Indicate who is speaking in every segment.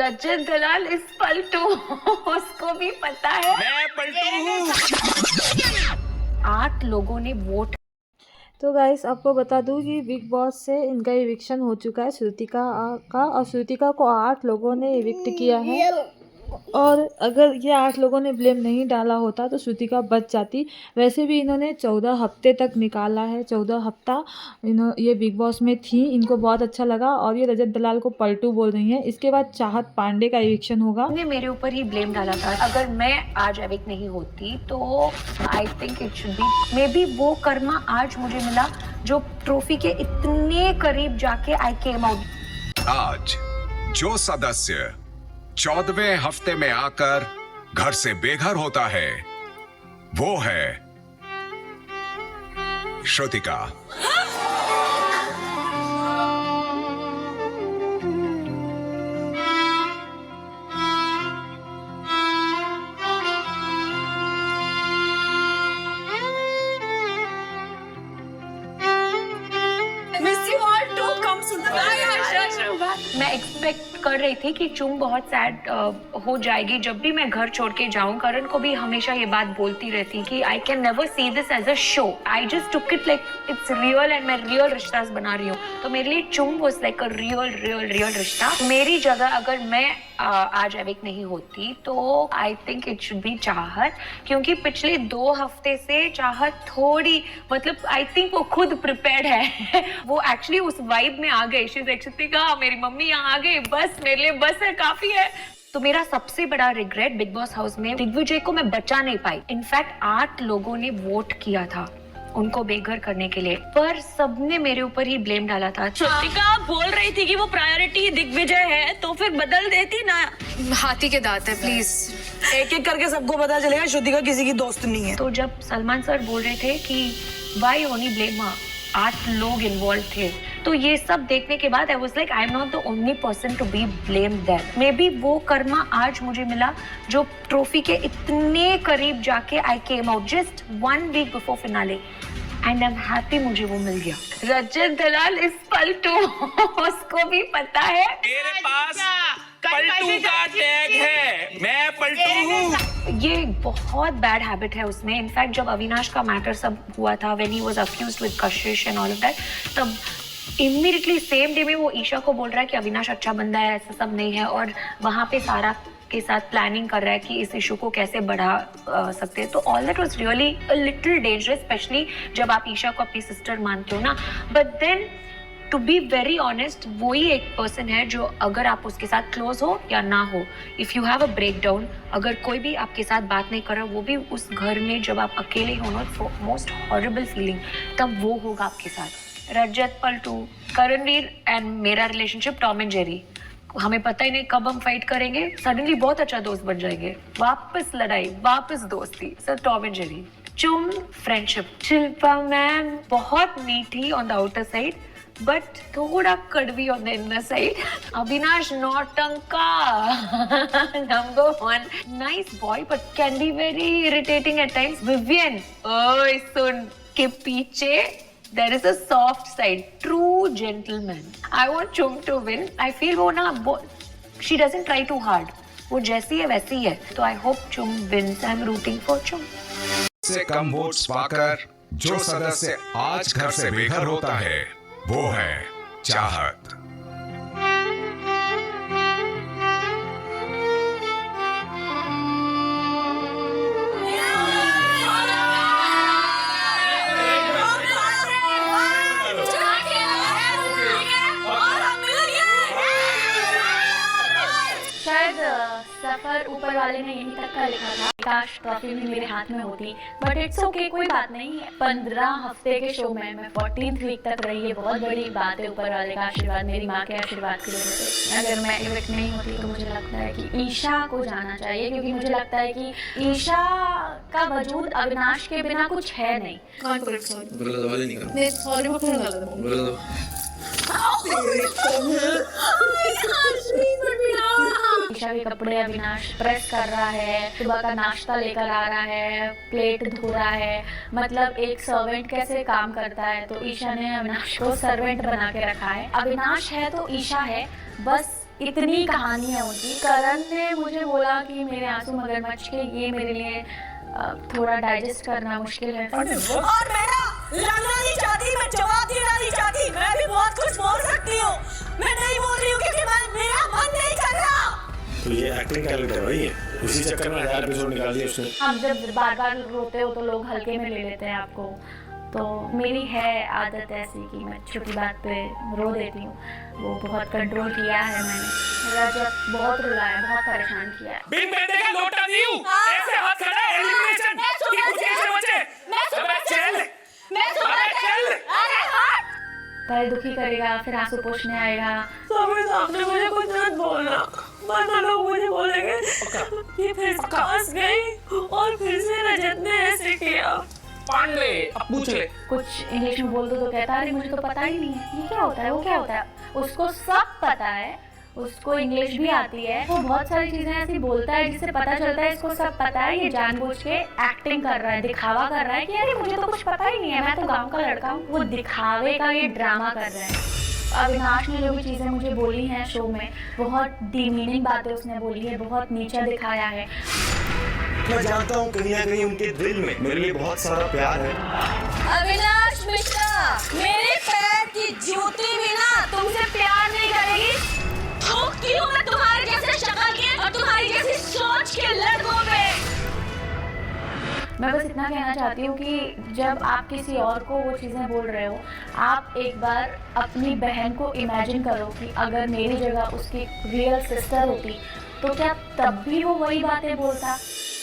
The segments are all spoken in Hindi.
Speaker 1: रजत दलाल इस पलटू उसको भी पता है
Speaker 2: मैं पलटू हूँ।
Speaker 1: 8 लोगों ने वोट।
Speaker 3: तो गाइस आपको बता दूं कि बिग बॉस से इनका इविक्शन हो चुका है श्रुतिका का, और श्रुतिका को 8 लोगों ने इविक्ट किया है। और अगर ये 8 लोगों ने ब्लेम नहीं डाला होता तो श्रुतिका बच जाती। वैसे भी इन्होंने 14 हफ्ते तक निकाला है, 14 हफ्ता ये बिग बॉस में थी, इनको बहुत अच्छा लगा। और ये रजत दलाल को पलटू बोल रही हैं। इसके बाद चाहत पांडे का इविक्शन होगा।
Speaker 1: ने मेरे ऊपर ही ब्लेम डाला था। अगर मैं आज एविक नहीं होती तो I think it should be may be वो कर्मा आज मुझे मिला जो ट्रॉफी के इतने करीब जाके आई केम आउट।
Speaker 4: आज जो सदस्य 14वें हफ्ते में आकर घर से बेघर होता है वो है श्रुतिका।
Speaker 1: मैं एक्सपेक्ट कर रही थी कि चुम बहुत सैड हो जाएगी जब भी मैं घर छोड़ के जाऊं। करण को भी हमेशा ये बात बोलती रहती कि I can never see this as a show, I just took it like it's real and मैं रियल रिश्ता बना रही हूँ। तो मेरे लिए चुम वाज लाइक अ रियल रिश्ता। मेरी जगह अगर मैं आज एविक नहीं होती तो I think it should be चाहत, क्योंकि पिछले 2 हफ्ते से चाहत थोड़ी मतलब आई थिंक वो खुद प्रिपेयर्ड है वो एक्चुअली उस वाइब में आ गई। शी इज एक्सपेक्टिंग मेरी मम्मी यहाँ आ गई, बस मेरे लिए बस है, काफी है। तो मेरा सबसे बड़ा रिग्रेट बिग बॉस हाउस में दिग्विजय को मैं बचा नहीं पाई। इनफैक्ट 8 लोगों ने वोट किया था उनको बेघर करने के लिए, पर सबने मेरे ऊपर ही ब्लेम डाला था।
Speaker 5: श्रुतिका बोल रही थी कि वो प्रायोरिटी दिग्विजय है तो फिर बदल देती ना।
Speaker 6: हाथी के दांत है, प्लीज
Speaker 5: एक एक करके सबको पता चलेगा श्रुतिका किसी की दोस्त नहीं है।
Speaker 1: तो जब सलमान सर बोल रहे थे कि वाई ओनली ब्लेम 8 लोग इन्वॉल्व थे, तो ये सब देखने के बाद I was like I am not the only person to be blame there. Maybe वो कर्मा आज मुझे मिला जो ट्रॉफी के इतने करीब जाके I came out just 1 week before finale and I am happy मुझे वो मिल गया। रजत दलाल इस पलटू उसको भी पता है
Speaker 2: मेरे पास पलटू का टैग है, मैं पलटू हूँ।
Speaker 1: ये बहुत बैड हैबिट है उसमें। इनफैक्ट जब अविनाश का मैटर सब हुआ था when he was accused with Kashish and all of that, तब इमीडिएटली सेम डे में वो ईशा को बोल रहा है कि अविनाश अच्छा बंदा है, ऐसा सब नहीं है, और वहां पे सारा के साथ प्लानिंग कर रहा है कि इस इशू को कैसे बढ़ा सकते हैं। तो all that was really a little dangerous, specially जब आप ईशा को अपनी सिस्टर मानते हो ना। But then to be very honest वो ही एक पर्सन है जो अगर आप उसके साथ क्लोज हो या ना हो, if you have a breakdown, अगर कोई भी आपके साथ बात नहीं कर रहा, वो भी उस घर में जब आप अकेले हो ना, मोस्ट हॉरिबल फीलिंग, तब वो होगा आपके साथ। रजत पलटू, करणवीर एंड मेरा रिलेशनशिप टॉम एंड जेरी, हमें पता ही नहीं कब हम फाइट करेंगे, सडनली बहुत अच्छा दोस्त बन जाएंगे, वापस लड़ाई, वापस दोस्ती, sir Tom and Jerry. Chum friendship, Shilpa ma'am बहुत मीठी on the outer side but थोड़ा कड़वी on the inner side. Avinash नौटंका number 1, nice boy but can be very irritating at times. Vivian ओए सुन के पीछे there is a soft side, true gentleman. I want Chum to win. I feel वो ना she doesn't try too hard. वो जैसी है वैसी है, तो I hope Chum wins. I'm rooting for Chum.
Speaker 4: से कम वोट्स पाकर जो सदस्य आज घर से बेघर होता है वो है चाहत।
Speaker 7: सफर ऊपर वाले ने यहीं तक का लिखा था, काश ट्रॉफी भी मेरे हाथ में होती, बट इट्स ओके, कोई बात नहीं। 15 हफ्ते के शो में मैं 14th वीक तक रही है, बहुत बड़ी बात है। ऊपर वाले का आशीर्वाद, मेरी माँ के आशीर्वाद की वजह से अगर मैं इविक्ट नहीं होती तो मुझे लगता है कि ईशा को जाना चाहिए, क्योंकि मुझे लगता है कि ईशा का वजूद अविनाश के बिना कुछ है नहीं। ईशा के कपड़े अविनाश प्रेस कर रहा है, सुबह का नाश्ता लेकर आ रहा है, प्लेट धो रहा है, मतलब एक सर्वेंट कैसे काम करता है, तो ईशा ने अविनाश को सर्वेंट बना के रखा है। अविनाश है तो ईशा है, बस इतनी कहानी है उनकी। करण ने मुझे बोला कि मेरे आंसू मगरमच्छ के, ये मेरे लिए थोड़ा डाइजेस्ट करना मुश्किल है।
Speaker 5: और मैं ना लड़ना नहीं चाहती, मैं जवाब देना नहीं चाहती, मैं भी बहुत कुछ बोल सकती हूँ, मैं नहीं बोल रही हूँ क्योंकि मेरा मन नहीं कर रहा।
Speaker 8: तो ये एक्टिंग कैरेक्टर है भाई, उसी चक्कर में 1000 एपिसोड निकाल दिए उसने।
Speaker 7: हम जब बार बार रोते हो तो लोग हल्के में ले लेते हैं आपको, तो मेरी है आदत ऐसी कि मैं छोटी बात पे रो देती हूँ। वो बहुत कंट्रोल किया है मैंने, रजत बहुत रुलाया, बहुत परेशान किया है।
Speaker 2: बिन बेटे का लोटा नहीं हूँ, ऐसे हाथ खड़ा है, एलिमिनेशन कि कुछ ऐसे बचे। चल
Speaker 7: पहले दुखी करेगा, फिर आंसू पोंछने आएगा।
Speaker 5: सबके सामने मुझे कुछ मत बोलना, वरना लोग मुझे बोलेंगे ये फिर फंस गई और फिर से रजत ने ऐसे किया।
Speaker 2: पांडे अब पूछ ले।
Speaker 7: कुछ इंग्लिश में बोल दो तो कहता है अरे मुझे तो पता ही नहीं है ये क्या होता है, वो क्या होता है। उसको सब पता है, उसको इंग्लिश भी आती है, वो बहुत सारी चीजें ऐसी बोलता है जिससे पता चलता है इसको सब पता है। ये जानबूझ के एक्टिंग कर रहा है, दिखावा कर रहा है कि अरे मुझे तो कुछ पता ही नहीं है, मैं तो गांव का लड़का हूँ। वो दिखावे का ये ड्रामा कर रहे हैं। अविनाश ने जो भी चीजें मुझे बोली हैं शो में, बहुत डिमीनिंग बातें उसने बोली है, बहुत नीचा दिखाया है।
Speaker 8: मैं जानता हूँ कहीं ना कहीं उनके दिल में मेरे लिए बहुत सारा प्यार है।
Speaker 5: अविनाश मिश्रा, मेरे पैर की जूती भी ना तुमसे प्यार नहीं करेगी। ठोकती हूँ मैं तुम्हारे जैसे शक्ल के और तुम्हारी जैसी सोच के लड़कों पे।
Speaker 7: मैं बस इतना कहना चाहती हूँ कि जब आप किसी और को वो चीज़ें बोल रहे हो, आप एक बार अपनी बहन को इमेजिन करो कि अगर मेरी जगह उसकी रियल सिस्टर होती तो क्या तब भी वो वही बातें बोलता।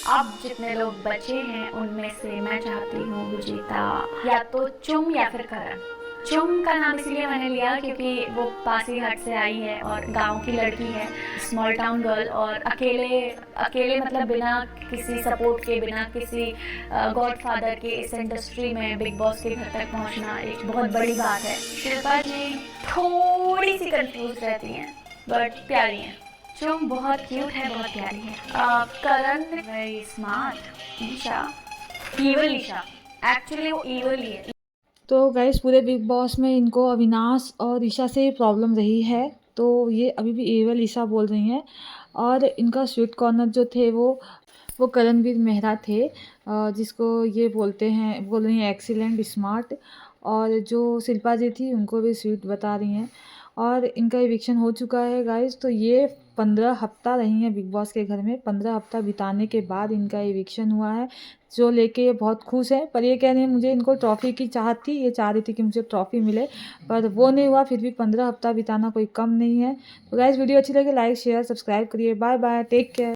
Speaker 7: अब जितने लोग बचे हैं उनमें से मैं चाहती हूँ विजेता या तो चुम या फिर करण। चुम का नाम इसलिए मैंने लिया क्योंकि वो पासीघाट से आई है और गांव की लड़की है, स्मॉल टाउन गर्ल, और अकेले मतलब बिना किसी सपोर्ट के, बिना किसी गॉडफादर के इस इंडस्ट्री में बिग बॉस के घर तक पहुंचना एक बहुत बड़ी बात है। शिल्पा जी थोड़ी सी कंफ्यूज रहती हैं बट प्यारी हैं। चुम बहुत क्यूट है, बहुत प्यारी है। Karan very smart. Eisha evil, Eisha actually वो ईवल ही है।
Speaker 3: तो गाइस पूरे बिग बॉस में इनको अविनाश और ईशा से प्रॉब्लम रही है, तो ये अभी भी एवल ईशा बोल रही हैं। और इनका स्वीट कॉर्नर जो थे वो करणवीर मेहरा थे, जिसको ये बोल रही हैं एक्सीलेंट स्मार्ट। और जो शिल्पा जी थी उनको भी स्वीट बता रही हैं। और इनका इविक्शन हो चुका है गाइस। तो ये 15 हफ्ता रही हैं बिग बॉस के घर में। 15 हफ्ता बिताने के बाद इनका इविक्शन हुआ है, जो लेके ये बहुत खुश हैं। पर ये कह रही हैं मुझे इनको ट्रॉफ़ी की चाहत थी, ये चाह रही थी कि मुझे ट्रॉफ़ी मिले, पर वो नहीं हुआ। फिर भी 15 हफ्ता बिताना कोई कम नहीं है। तो गाइस वीडियो अच्छी लगे लाइक शेयर सब्सक्राइब करिए। Bye bye, take care.